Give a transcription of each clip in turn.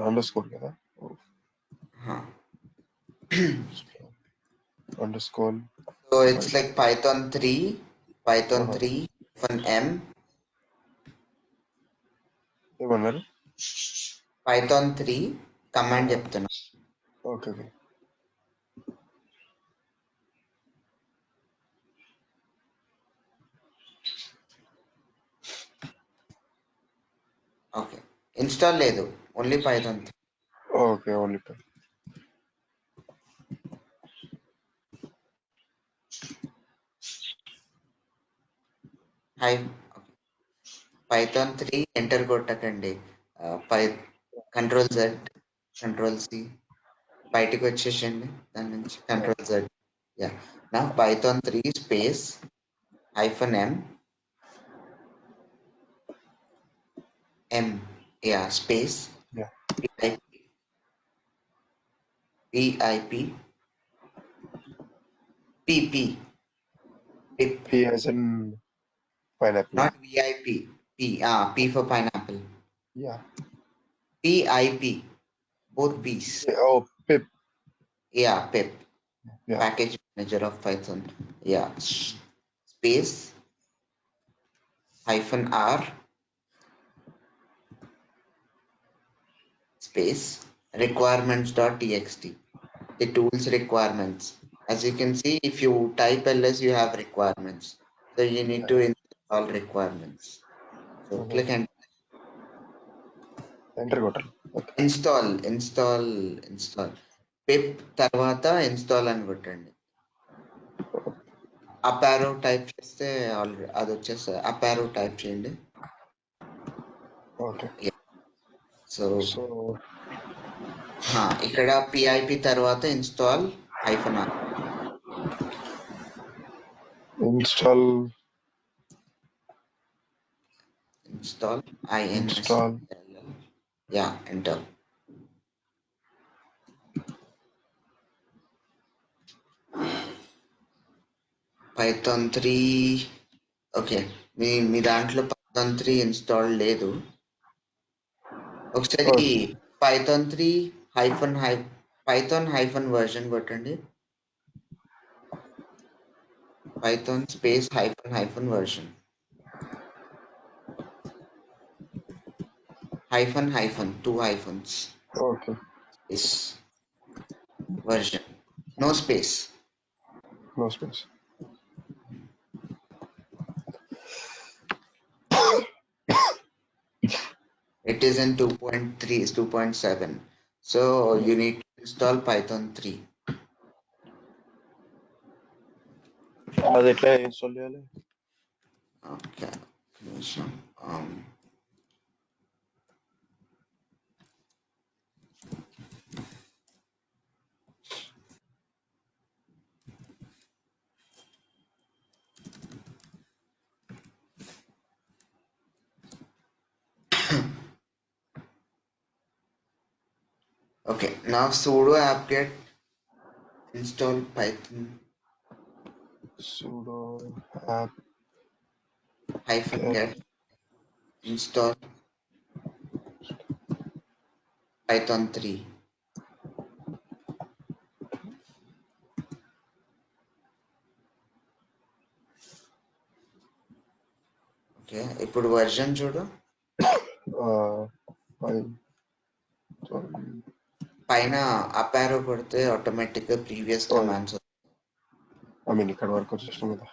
Underscore కదా underscore So it's like Python 3 M ఏమన్నారు Python 3 command చెప్తున్నా. ఓకే ఓకే ఓకే ఇన్స్టాల్ లేదు, only Python 3. Okay only Python 3 enter కొట్టకండి. Control C బయటికి వచ్చేసండి దాని నుంచి. Control Z. యా నా Python 3 space -m yeah space pip pp P as in pineapple. not VIP. P for pineapple. Yeah. PIP, both P's. Oh, pip. Yeah, pip. Yeah. Package manager of Python. Yeah. Space -r space requirements.txt. The tools requirements. As you can see, if you type ls, you have requirements. So you need to install requirements. So click and enter కొట్టాలి. install pip తర్వాత install అని కొట్టండి. Up arrow type చేస్తే already అది వచ్చేస్తుంది. Up arrow type చేయండి. Okay so ఇక్కడ PIP తర్వాత install -r install yeah enter. Python 3 okay మీ దాంట్లో Python 3 ఇన్స్టాల్ లేదు. ఒకసారి Python 3 Python version కొట్టండి. Python space -version two hyphens. Okay. Is version. No space. No space. It is in 2.3, 2.7. So you need to install Python 3. అది ఎట్లా install చేయాలి? Okay. Okay, now sudo apt-get install Python sudo apt -get install Python 3. Okay ఇప్పుడు version చూడు. పైన up arrow కొడితే automatic గా previous commands ఇక్కడ వరకు వచ్చేసాం కదా.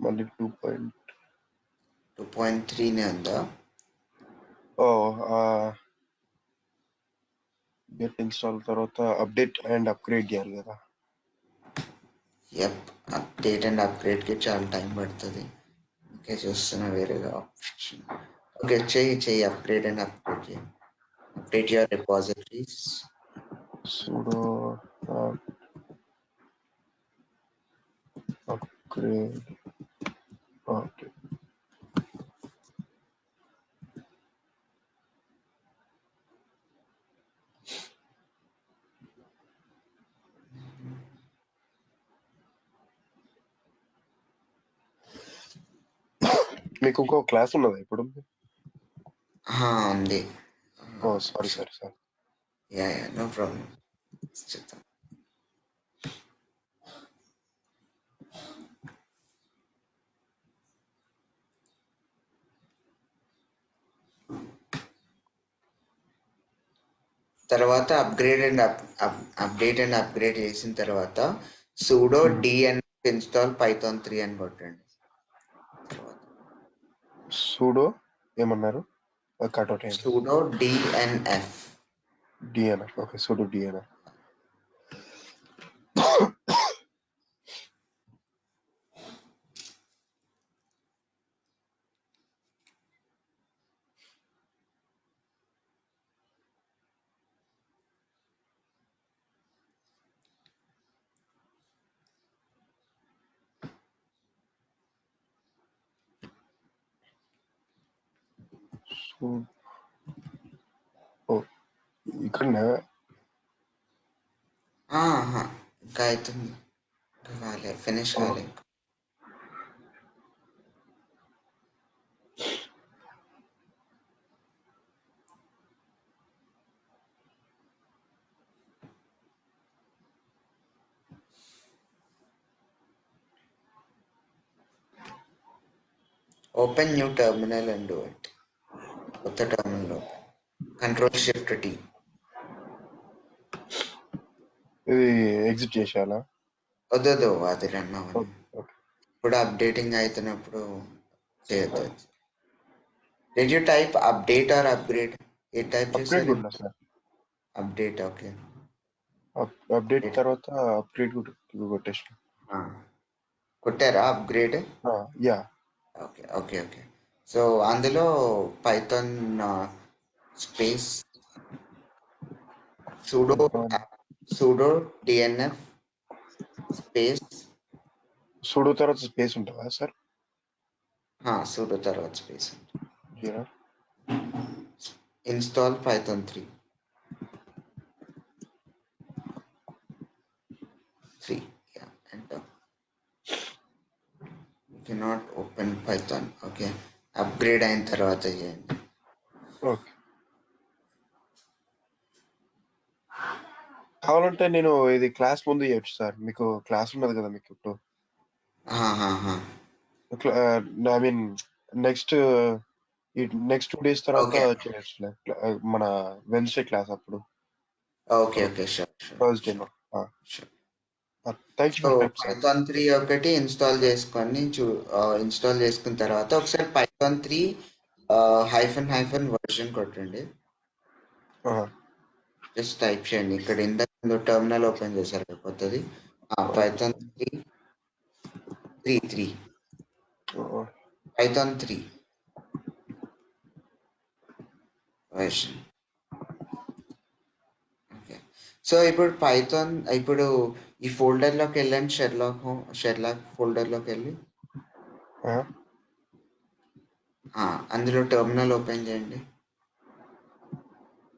మళ్ళీ 2.3 నే ఉందా? గెట్ ఇన్స్టాల్ తర్వాత అప్డేట్ అండ్ అప్గ్రేడ్ చేయాలి కదా. అప్డేట్ అండ్ అప్గ్రేడ్ కి చాలా టైం పడుతుంది. ఓకే చూస్తున్నా వేరేగా ఆప్షన్. ఓకే చెయ్యి అప్గ్రేడ్ అండ్ అప్గ్రేడ్ చేయి. Update your repositories. sudo upgrade. Okay. మీకు ఇంకో క్లాస్ ఉన్నదా ఇప్పుడు? ఉంది. Oh sorry sir. Yeah no problem. చెప్తాం. తర్వాత అప్డేట్ అండ్ అప్గ్రేడ్ చేసిన తర్వాత sudo dnf install python 3 అని కొట్టండి. తర్వాత సూడో ఏమన్నారు? కట్అవుట్ అయింది. sudo dnf. DNF. Okay, sudo DNF. Oh ఇక్కడ ఇంకా అవుతుంది, కాలే, ఫినిష్ కాలే. Open new terminal and do it. కొత్త టర్మినల్ కంట్రోల్ షిఫ్ట్ టీ. ఇది ఎగ్జిట్ చేసేయాలా? వద్దు, అది రన్ అవ్వను. ఇప్పుడు అప్డేటింగ్ అవుతున్నప్పుడు చేయొద్దు. Did you type update or upgrade? A type upgrade చేశారు? కూడా సార్. అప్డేట్. ఓకే, అప్డేట్ తర్వాత అప్గ్రేడ్ కొట్టేసిన. కొట్టారా అప్గ్రేడ్? యా. ఓకే. సో అందులో Python space sudo dnf space pseudo తర్వాత స్పేస్ ఉంటుందా సార్? sudo తర్వాత space zero install python 3. Yeah, enter. You cannot open python. Okay, upgrade అయిన తర్వాత చేయండి. ఓకే. కావాలంటే నేను ఇది క్లాస్ ముందు చేయొచ్చు సార్. మీకు క్లాస్ ఉన్నది కదా మీకు ఇప్పుడు. ఐ మీన్ నెక్స్ట్ 2 days తర్వాత చేయొచ్చు. మన వెన్స్డే క్లాస్ అప్పుడు. Okay, Thursday. Thank you. Python 3 ఒకటి ఇన్స్టాల్ చేసుకున్న తర్వాత ఒకసారి Python 3 హైఫన్ వర్షన్ కొట్టండి. జస్ట్ టైప్ చేయండి. ఇక్కడ ఇంతకు టర్మినల్ ఓపెన్ చేశారు కొత్తది. Python 3 Python 3 version. Okay, so ఇప్పుడు ఈ ఫోల్డర్ లోకి వెళ్ళండి. షెర్లాక్ ఫోల్డర్ లోకి వెళ్ళి అందులో టర్మినల్ ఓపెన్ చేయండి.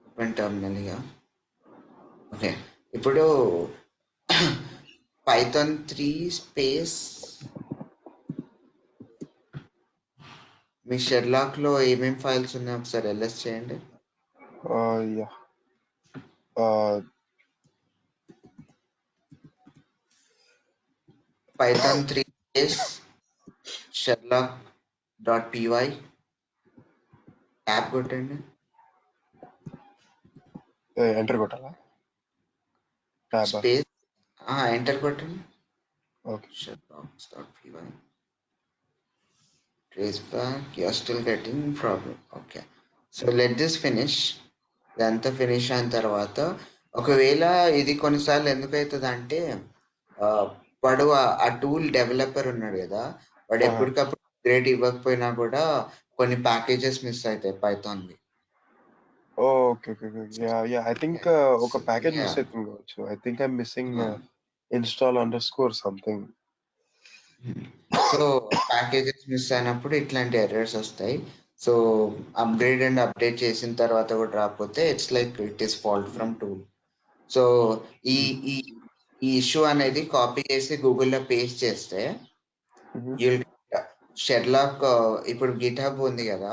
Open terminal. ఓకే, ఇప్పుడు Python 3 స్పేస్ మీ షెర్లాక్ లో ఏమేమి ఫైల్స్ ఉన్నాయో ఒకసారి ఎల్ఎస్ చేయండి. Python 3 స్పేస్ sherlock.py ట్యాబ్ కొట్టండి. ఎంటర్ కొట్టాలా? స్పేస్ ఎంటర్ కొట్టండి. Okay. sherlock.py traceback. You're still getting problem. Okay, so let this finish. ఇదంతా ఫినిష్ అయిన తర్వాత ఒకవేళ ఇది కొన్నిసార్లు ఎందుకు అవుతుంది అంటే వాడు ఆ టూల్ డెవలపర్ ఉన్నాడు కదా, వాడు ఎప్పటికప్పుడు అప్గ్రేడ్ ఇవ్వకపోయినా కూడా కొన్ని ప్యాకేజెస్ మిస్ అవుతాయి పైథాన్వి. ఓకే. ఐ థింక్ ఒక ప్యాకేజ్ మిస్ అవుతుంది కావచ్చు. I think I missing install_ something. So packages miss అయినప్పుడు ఇట్లాంటి ఎర్రర్స్ వస్తాయి. సో అప్డేట్ చేసిన తర్వాత కూడా రాకపోతే it's like it is fault from tool. So ఈ ఇష్యూ అనేది కాపీ చేసి గూగుల్లో పేస్ట్ చేస్తే షెర్లాక్ ఇప్పుడు గిట్హబ్ ఉంది కదా,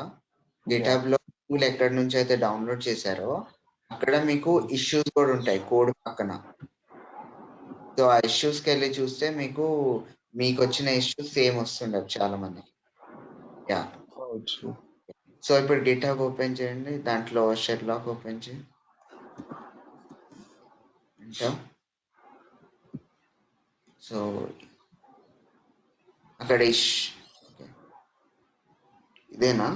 గిట్హబ్ లో టూల్ ఎక్కడి నుంచి అయితే డౌన్లోడ్ చేశారో అక్కడ మీకు ఇష్యూస్ కూడా ఉంటాయి కోడ్ పక్కన. సో ఆ ఇష్యూస్కి వెళ్ళి చూస్తే మీకు వచ్చిన ఇష్యూస్ సేమ్ వస్తుండదు చాలా మందికి. యా, కావచ్చు. సో ఇప్పుడు గిట్హబ్ ఓపెన్ చేయండి, దాంట్లో షెర్లాక్ ఓపెన్ చేయండి. సో అక్కడ ఇదేనా?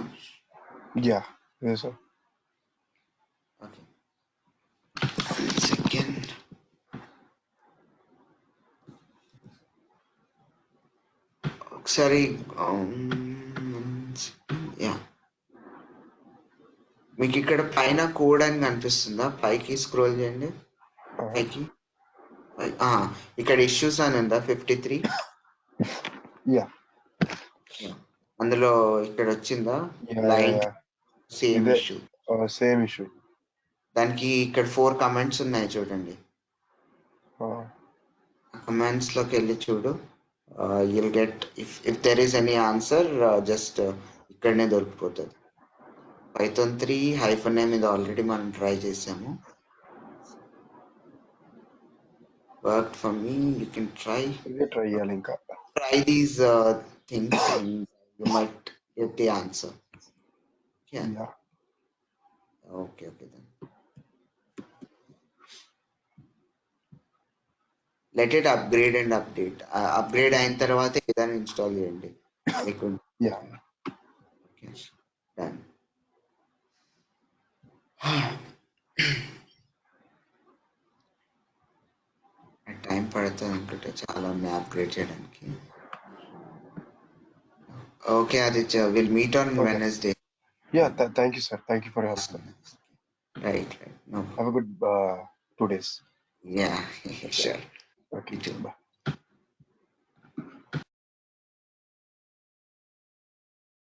Yeah, sir. Okay, second. ఒకసారి యా, మీకు ఇక్కడ పైన కోడ్ అని కనిపిస్తుందా? పైకి స్క్రోల్ చేయండి, పైకి. ఇక్కడ ఇష్యూస్ అని ఉందా 53? యా, అందులో ఇక్కడ వచ్చిందా line same issue? Same issue. దానికి ఇక్కడ 4 కమెంట్స్ ఉన్నాయి చూడండి. కమెంట్స్ లోకి వెళ్ళి చూడు, you'll get if there is any answer just ఇక్కడనే దొరికిపోతుంది. Python 3 -name ఇది ఆల్రెడీ మనం ట్రై చేసాము. Work for me, you can try చేయాలి ఇంకా. try these things and you might get the answer. Yeah. Okay then. Let it upgrade and update. Upgrade అయిన తర్వాత ఏదైనా install చేయండి. Yeah. Okay. Done. టైం పడుతుంది అనుకుంటే చాలా ఉన్నాయి అప్గ్రేడ్ చేయడానికి. Okay Aditya, will meet on Wednesday. Yeah, thank you, sir. Thank you for your help, sir. Right. No. Have a good 2 days. Yeah, sure. Okay, bye.